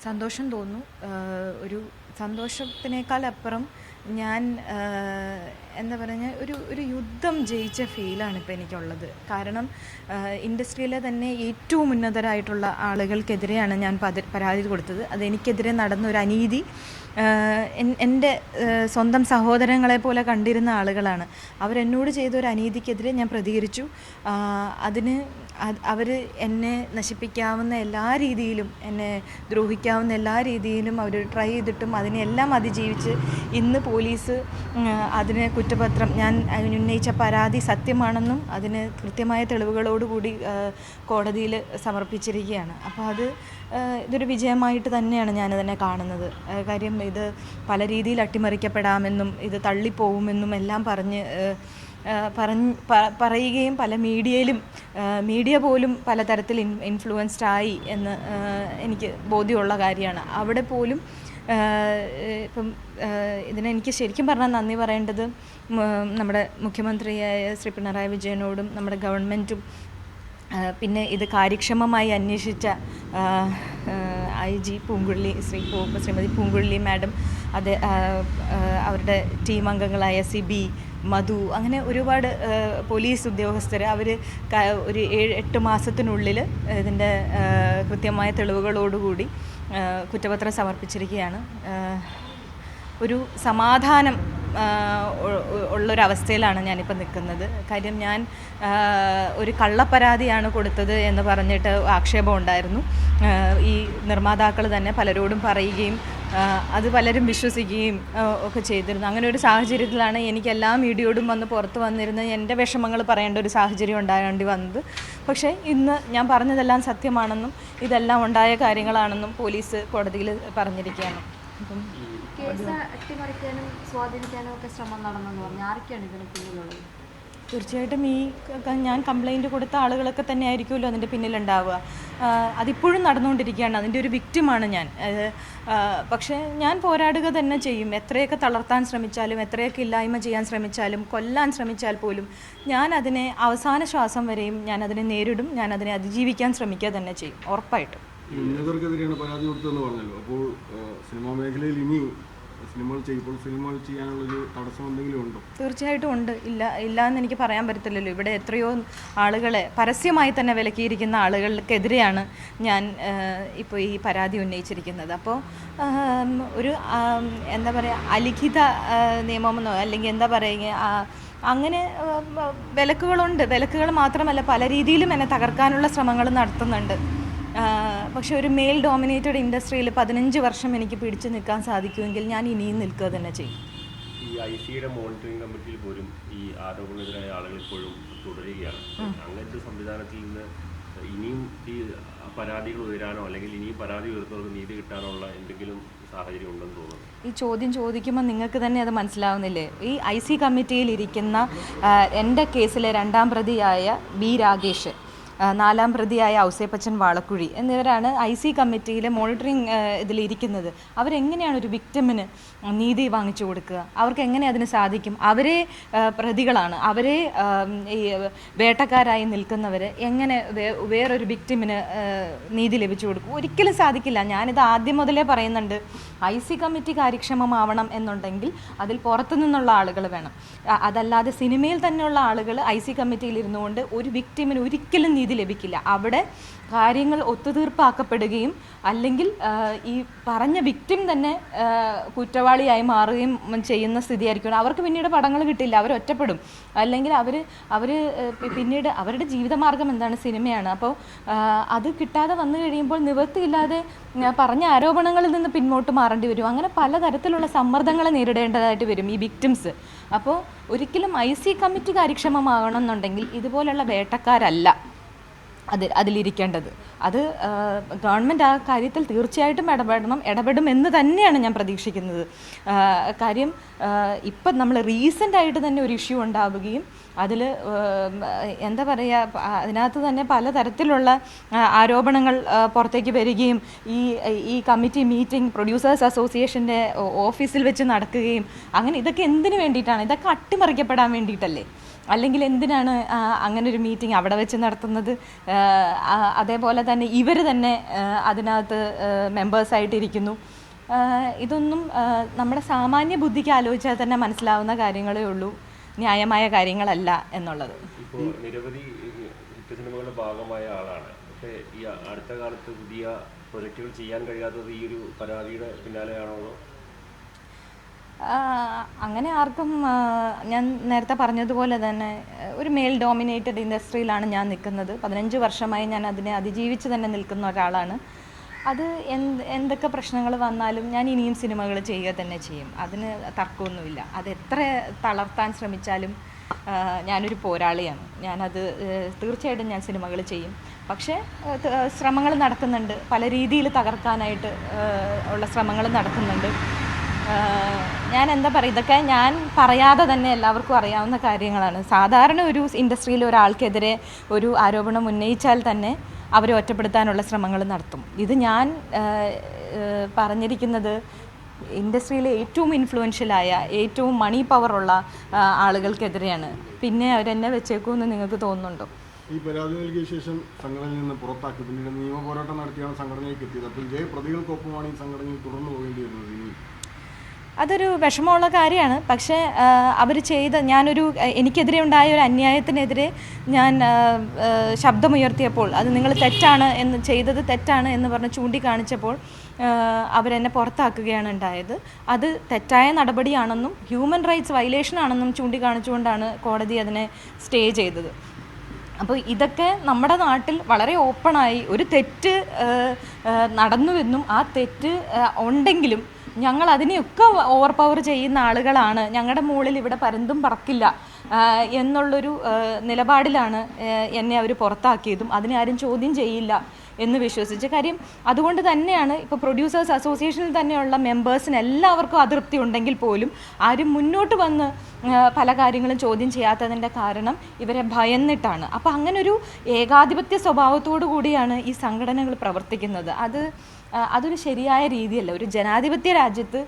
സന്തോഷം തോന്നുന്നു. ഒരു സന്തോഷത്തിനേക്കാൾ അപ്പുറം ഞാൻ എന്താ പറയുക, ഒരു യുദ്ധം ജയിച്ച ഫീലാണ് ഇപ്പോൾ എനിക്കുള്ളത്. കാരണം ഇൻഡസ്ട്രിയിലെ തന്നെ ഏറ്റവും ഉന്നതരായിട്ടുള്ള ആളുകൾക്കെതിരെയാണ് ഞാൻ പരാതി കൊടുത്തത്. അതെനിക്കെതിരെ നടന്ന ഒരു അനീതി എൻ്റെ സ്വന്തം സഹോദരങ്ങളെ പോലെ കണ്ടിരുന്ന ആളുകളാണ്. അവരെന്നോട് ചെയ്ത ഒരു അനീതിക്കെതിരെ ഞാൻ പ്രതികരിച്ചു. അതിന് അവർ എന്നെ നശിപ്പിക്കാവുന്ന എല്ലാ രീതിയിലും, എന്നെ ദ്രോഹിക്കാവുന്ന എല്ലാ രീതിയിലും അവർ ട്രൈ ചെയ്തിട്ടും അതിനെല്ലാം അതിജീവിച്ച് ഇന്ന് പോലീസ് അതിന് കുറ്റപത്രം, ഞാൻ ഉന്നയിച്ച പരാതി സത്യമാണെന്നും അതിന് കൃത്യമായ തെളിവുകളോടുകൂടി കോടതിയിൽ സമർപ്പിച്ചിരിക്കുകയാണ്. അപ്പോൾ ഇതൊരു വിജയമായിട്ട് തന്നെയാണ് ഞാനതിനെ കാണുന്നത്. കാര്യം ഇത് പല രീതിയിൽ അട്ടിമറിക്കപ്പെടാമെന്നും ഇത് തള്ളിപ്പോവുമെന്നും എല്ലാം പറയുകയും പല മീഡിയ പോലും പലതരത്തിൽ ഇൻഫ്ലുവൻസ്ഡ് ആയി എന്ന് എനിക്ക് ബോധ്യമുള്ള കാര്യമാണ്. അവിടെ പോലും ഇപ്പം ഇതിനെനിക്ക് ശരിക്കും പറഞ്ഞാൽ നന്ദി പറയേണ്ടത് നമ്മുടെ മുഖ്യമന്ത്രിയായ ശ്രീ പിണറായി വിജയനോടും നമ്മുടെ ഗവൺമെൻറ്റും പിന്നെ ഇത് കാര്യക്ഷമമായി അന്വേഷിച്ച IG പൂങ്കുഴലി ശ്രീമതി പൂങ്കുഴലി മാഡം, അവരുടെ ടീം അംഗങ്ങളായ സിബി, മധു, അങ്ങനെ ഒരുപാട് പോലീസ് ഉദ്യോഗസ്ഥർ, അവർ ഒരു 7-8 മാസത്തിനുള്ളിൽ ഇതിൻ്റെ കൃത്യമായ തെളിവുകളോടുകൂടി കുറ്റപത്രം സമർപ്പിച്ചിരിക്കുകയാണ്. ഒരു സമാധാനം ഉള്ളൊരവസ്ഥയിലാണ് ഞാനിപ്പോൾ നിൽക്കുന്നത്. കാര്യം ഞാൻ ഒരു കള്ളപ്പരാതിയാണ് കൊടുത്തത് എന്ന് പറഞ്ഞിട്ട് ആക്ഷേപം ഉണ്ടായിരുന്നു. ഈ നിർമ്മാതാക്കൾ തന്നെ പലരോടും പറയുകയും അത് പലരും വിശ്വസിക്കുകയും ഒക്കെ ചെയ്തിരുന്നു. അങ്ങനെ ഒരു സാഹചര്യത്തിലാണ് എനിക്ക് എല്ലാ മീഡിയയോടും പുറത്ത് വന്നിരുന്ന് എൻ്റെ വിഷമങ്ങൾ പറയേണ്ട ഒരു സാഹചര്യം ഉണ്ടാകേണ്ടി വന്നത്. പക്ഷേ ഇന്ന് ഞാൻ പറഞ്ഞതെല്ലാം സത്യമാണെന്നും ഇതെല്ലാം ഉണ്ടായ കാര്യങ്ങളാണെന്നും പോലീസ് കോടതിയിൽ പറഞ്ഞിരിക്കുകയാണ്. അപ്പം കേസ് അട്ടിമറിക്കാനും സ്വാധീനിക്കാനും ഒക്കെ ശ്രമം നടന്നെന്ന് പറഞ്ഞു. ആരൊക്കെയാണ് ഇതിന് പിന്നിലുള്ളത്? തീർച്ചയായിട്ടും ഞാൻ കംപ്ലൈൻറ്റ് കൊടുത്ത ആളുകളൊക്കെ തന്നെ ആയിരിക്കുമല്ലോ അതിൻ്റെ പിന്നിലുണ്ടാവുക. അതിപ്പോഴും നടന്നുകൊണ്ടിരിക്കുകയാണ്. അതിൻ്റെ ഒരു വിക്റ്റിമാണ് ഞാൻ. പക്ഷേ ഞാൻ പോരാടുക തന്നെ ചെയ്യും. എത്രയൊക്കെ തളർത്താൻ ശ്രമിച്ചാലും, എത്രയൊക്കെ ഇല്ലായ്മ ചെയ്യാൻ ശ്രമിച്ചാലും, കൊല്ലാൻ ശ്രമിച്ചാൽ പോലും ഞാൻ അതിനെ അവസാന ശ്വാസം വരെയും ഞാൻ അതിനെ നേരിടും. ഞാൻ അതിനെ അതിജീവിക്കാൻ ശ്രമിക്കുക തന്നെ ചെയ്യും, ഉറപ്പായിട്ടും. ഉന്നതർക്കെതിരെയാണ് പരാതി കൊടുത്തതെന്ന് പറഞ്ഞല്ലോ. അപ്പോൾ സിനിമാ മേഖലയിൽ ഇനി സിനിമകൾ ചെയ്യാനുള്ളൊരു തടസ്സം എന്തെങ്കിലും ഉണ്ടോ? തീർച്ചയായിട്ടും ഉണ്ട്. ഇല്ല എന്ന് എനിക്ക് പറയാൻ പറ്റത്തില്ലല്ലോ. ഇവിടെ എത്രയോ ആളുകളെ പരസ്യമായി തന്നെ വിലക്കിയിരിക്കുന്ന ആളുകൾക്കെതിരെയാണ് ഞാൻ ഇപ്പോൾ ഈ പരാതി ഉന്നയിച്ചിരിക്കുന്നത്. അപ്പോൾ ഒരു എന്താ പറയുക, അലിഖിത നിയമമെന്നോ അല്ലെങ്കിൽ എന്താ പറയുക, അങ്ങനെ വിലക്കുകളുണ്ട്. വിലക്കുകൾ മാത്രമല്ല, പല രീതിയിലും എന്നെ തകർക്കാനുള്ള ശ്രമങ്ങൾ നടത്തുന്നുണ്ട്. പക്ഷെ ഒരു മെയിൽ ഡോമിനേറ്റഡ് ഇൻഡസ്ട്രിയിൽ 15 വർഷം എനിക്ക് പിടിച്ചു നിൽക്കാൻ സാധിക്കുമെങ്കിൽ ഞാൻ ഇനിയും നിൽക്കുക തന്നെ ചെയ്യും. ഈ ICയുടെ മോണിറ്ററിംഗ് കമ്മിറ്റിയിൽ പോലും ഈ ആരോപണത്തിനായ ആളുകൾ ഇപ്പോഴും തുടരുകയാണ്. അങ്ങനത്തെ സംവിധാനത്തിൽ നിന്ന് ഇനിയും ഈ പരാതികൾ ഉയരാനോ അല്ലെങ്കിൽ ഇനിയും പരാതി ഉയർത്തുന്നവർക്ക് നീതി കിട്ടാനുള്ള എന്തെങ്കിലും സാഹചര്യം ഉണ്ടെന്ന് തോന്നുന്നു? ഈ ചോദ്യം ചോദിക്കുമ്പോൾ നിങ്ങൾക്ക് തന്നെ അത് മനസ്സിലാവുന്നില്ലേ? ഈ IC കമ്മിറ്റിയിൽ ഇരിക്കുന്ന എൻ്റെ കേസിലെ 2ാം പ്രതിയായ B രാഗേഷ്, 4ാം പ്രതിയായ ഔസേപ്പച്ചൻ വാളക്കുഴി എന്നിവരാണ് IC കമ്മിറ്റിയിലെ മോണിറ്ററിംഗ് ഇതിലിരിക്കുന്നത്. അവരെങ്ങനെയാണ് ഒരു വിക്ടിമിന് നീതി വാങ്ങിച്ചു കൊടുക്കുക? അവർക്ക് എങ്ങനെ അതിന് സാധിക്കും? അവരെ പ്രതികളാണ്, അവരെ ഈ വേട്ടക്കാരായി നിൽക്കുന്നവർ എങ്ങനെ വേറൊരു വിക്ടിമിന് നീതി ലഭിച്ചു കൊടുക്കും? ഒരിക്കലും സാധിക്കില്ല. ഞാനിത് ആദ്യം മുതലേ പറയുന്നുണ്ട്. IC കമ്മിറ്റി കാര്യക്ഷമമാവണം എന്നുണ്ടെങ്കിൽ അതിൽ പുറത്തു നിന്നുള്ള ആളുകൾ വേണം. അതല്ലാതെ സിനിമയിൽ തന്നെയുള്ള ആളുകൾ IC കമ്മിറ്റിയിൽ ഇരുന്നുകൊണ്ട് ഒരു വിക്ടിമിന് ഒരിക്കലും നീതി ലഭിക്കില്ല. അവിടെ കാര്യങ്ങൾ ഒത്തുതീർപ്പാക്കപ്പെടുകയും അല്ലെങ്കിൽ ഈ പറഞ്ഞ വിക്ടിം തന്നെ കുറ്റവാളിയായി മാറുകയും ചെയ്യുന്ന സ്ഥിതിയായിരിക്കും. അവർക്ക് പിന്നീട് പടങ്ങൾ കിട്ടില്ല, അവർ ഒറ്റപ്പെടും. അല്ലെങ്കിൽ അവർ പിന്നീട് അവരുടെ ജീവിതമാർഗം എന്താണ്? സിനിമയാണ്. അപ്പോൾ അത് കിട്ടാതെ വന്നു കഴിയുമ്പോൾ നിവൃത്തിയില്ലാതെ പറഞ്ഞ ആരോപണങ്ങളിൽ നിന്ന് പിന്നോട്ട് മാറേണ്ടി വരും. അങ്ങനെ പലതരത്തിലുള്ള സമ്മർദ്ദങ്ങളെ നേരിടേണ്ടതായിട്ട് വരും ഈ വിക്ടിംസ്. അപ്പോൾ ഒരിക്കലും IC കമ്മിറ്റി കാര്യക്ഷമമാകണം എന്നുണ്ടെങ്കിൽ ഇതുപോലുള്ള വേട്ടക്കാരല്ല അതിലിരിക്കേണ്ടത്. അത് ഗവൺമെൻറ് ആ കാര്യത്തിൽ തീർച്ചയായിട്ടും ഇടപെടുമെന്ന് തന്നെയാണ് ഞാൻ പ്രതീക്ഷിക്കുന്നത്. കാര്യം ഇപ്പം നമ്മൾ റീസെൻ്റായിട്ട് തന്നെ ഒരു ഇഷ്യൂ ഉണ്ടാവുകയും അതിൽ എന്താ പറയുക, അതിനകത്ത് തന്നെ പലതരത്തിലുള്ള ആരോപണങ്ങൾ പുറത്തേക്ക് വരികയും ഈ കമ്മിറ്റി മീറ്റിംഗ് പ്രൊഡ്യൂസേഴ്സ് അസോസിയേഷൻ്റെ ഓഫീസിൽ വെച്ച് നടക്കുകയും അങ്ങനെ ഇതൊക്കെ എന്തിനു വേണ്ടിയിട്ടാണ്? ഇതൊക്കെ അട്ടിമറിക്കപ്പെടാൻ വേണ്ടിയിട്ടല്ലേ? അല്ലെങ്കിൽ എന്തിനാണ് അങ്ങനെ ഒരു മീറ്റിംഗ് അവിടെ വെച്ച് നടത്തുന്നത്? അതേപോലെ തന്നെ ഇവർ തന്നെ അതിനകത്ത് മെമ്പേഴ്സായിട്ടിരിക്കുന്നു. ഇതൊന്നും നമ്മുടെ സാമാന്യ ബുദ്ധിക്ക് ആലോചിച്ചാൽ തന്നെ മനസ്സിലാവുന്ന കാര്യങ്ങളേ ഉള്ളൂ, ന്യായമായ കാര്യങ്ങളല്ല എന്നുള്ളത്. ഇപ്പോൾ നിരവധി ഹിറ്റ് സിനിമകളുടെ ഭാഗമായ ആളാണ്. പക്ഷേ ഈ അടുത്ത കാലത്ത് പുതിയ പ്രൊജക്റ്റുകൾ ചെയ്യാൻ കഴിയാത്തത് ഈ ഒരു പരാതിയുടെ പിന്നാലെയാണോ? അങ്ങനെ ആർക്കും, ഞാൻ നേരത്തെ പറഞ്ഞതുപോലെ തന്നെ ഒരു മെയിൽ ഡോമിനേറ്റഡ് ഇൻഡസ്ട്രിയിലാണ് ഞാൻ നിൽക്കുന്നത്. 15 വർഷമായി ഞാൻ അതിനെ അതിജീവിച്ച് തന്നെ നിൽക്കുന്ന ഒരാളാണ്. അത് എന്തൊക്കെ പ്രശ്നങ്ങൾ വന്നാലും ഞാൻ ഇനിയും സിനിമകൾ ചെയ്യുക തന്നെ ചെയ്യും. അതിന് തർക്കമൊന്നുമില്ല. അത് എത്ര തളർത്താൻ ശ്രമിച്ചാലും ഞാനൊരു പോരാളിയാണ്. ഞാനത് തീർച്ചയായിട്ടും ഞാൻ സിനിമകൾ ചെയ്യും. പക്ഷേ ശ്രമങ്ങൾ നടക്കുന്നുണ്ട്, പല രീതിയിൽ തകർക്കാനായിട്ട് ഉള്ള ശ്രമങ്ങൾ നടക്കുന്നുണ്ട്. ഞാൻ എന്താ പറയുക, ഇതൊക്കെ ഞാൻ പറയാതെ തന്നെ എല്ലാവർക്കും അറിയാവുന്ന കാര്യങ്ങളാണ്. സാധാരണ ഒരു ഇൻഡസ്ട്രിയിൽ ഒരാൾക്കെതിരെ ഒരു ആരോപണം ഉന്നയിച്ചാൽ തന്നെ അവരെ ഒറ്റപ്പെടുത്താനുള്ള ശ്രമങ്ങൾ നടത്തും. ഇത് ഞാൻ പറഞ്ഞിരിക്കുന്നത് ഇൻഡസ്ട്രിയിലെ ഏറ്റവും ഇൻഫ്ലുവൻഷ്യലായ, ഏറ്റവും മണി പവറുള്ള ആളുകൾക്കെതിരെയാണ്. പിന്നെ അവരെന്നെ വെച്ചേക്കുമെന്ന് നിങ്ങൾക്ക് തോന്നുന്നുണ്ടോ? ഈ പരാതി നൽകിയ ശേഷം സംഘടനയിൽ നിന്ന് പുറത്താക്കി പിന്നീട് നിയമ പോരാട്ടം നടത്തിയാണ് സംഘടനയിലേക്ക് എത്തിയത്. അപ്പോൾ ഇതേ പ്രതികൾക്കൊപ്പമാണ് ഈ സംഘടനയിൽ തുടർന്ന് പോകേണ്ടി വരുന്നത്. ഇനി അതൊരു വിഷമമുള്ള കാര്യമാണ്. പക്ഷേ അവർ ചെയ്ത, എനിക്കെതിരെ ഉണ്ടായ ഒരു അന്യായത്തിനെതിരെ ഞാൻ ശബ്ദമുയർത്തിയപ്പോൾ അത് നിങ്ങൾ തെറ്റാണ് എന്ന്, ചെയ്തത് തെറ്റാണ് എന്ന് പറഞ്ഞ് ചൂണ്ടിക്കാണിച്ചപ്പോൾ അവരെന്നെ പുറത്താക്കുകയാണ് ഉണ്ടായത്. അത് തെറ്റായ നടപടിയാണെന്നും ഹ്യൂമൻ റൈറ്റ്സ് വയലേഷൻ ആണെന്നും ചൂണ്ടിക്കാണിച്ചുകൊണ്ടാണ് കോടതി അതിനെ സ്റ്റേ ചെയ്തത്. അപ്പോൾ ഇതൊക്കെ നമ്മുടെ നാട്ടിൽ വളരെ ഓപ്പണായി ഒരു തെറ്റ് നടന്നുവെന്നും ആ തെറ്റ് ഉണ്ടെങ്കിലും ഞങ്ങൾ അതിനെയൊക്കെ ഓവർ പവർ ചെയ്യുന്ന ആളുകളാണ്, ഞങ്ങളുടെ മുകളിൽ ഇവിടെ പരന്തും പറക്കില്ല എന്നുള്ളൊരു നിലപാടിലാണ് എന്നെ അവർ പുറത്താക്കിയതും അതിനെ ആരും ചോദ്യം ചെയ്യില്ല എന്ന് വിശ്വസിച്ച കാര്യം. അതുകൊണ്ട് തന്നെയാണ് ഇപ്പോൾ പ്രൊഡ്യൂസേഴ്സ് അസോസിയേഷനിൽ തന്നെയുള്ള മെമ്പേഴ്സിന് എല്ലാവർക്കും അതൃപ്തി ഉണ്ടെങ്കിൽ പോലും ആരും മുന്നോട്ട് വന്ന് പല കാര്യങ്ങളും ചോദ്യം ചെയ്യാത്തതിൻ്റെ കാരണം ഇവരെ ഭയന്നിട്ടാണ്. അപ്പോൾ അങ്ങനൊരു ഏകാധിപത്യ സ്വഭാവത്തോടു കൂടിയാണ് ഈ സംഘടനകൾ പ്രവർത്തിക്കുന്നത്. അതൊരു ശരിയായ രീതിയല്ല. ഒരു ജനാധിപത്യ രാജ്യത്ത്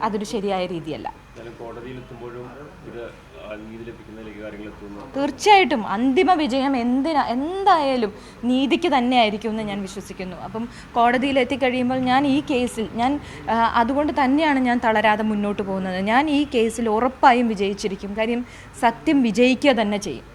അതൊരു ശരിയായ രീതിയല്ല. തീർച്ചയായിട്ടും അന്തിമ വിജയം എന്തായാലും നീതിക്ക് തന്നെയായിരിക്കും എന്ന് ഞാൻ വിശ്വസിക്കുന്നു. അപ്പം കോടതിയിൽ എത്തിക്കഴിയുമ്പോൾ ഞാൻ ഈ കേസിൽ അതുകൊണ്ട് തന്നെയാണ് ഞാൻ തളരാതെ മുന്നോട്ട് പോകുന്നത്. ഞാൻ ഈ കേസിൽ ഉറപ്പായും വിജയിച്ചിരിക്കും. കാര്യം സത്യം വിജയിക്കുക തന്നെ ചെയ്യും.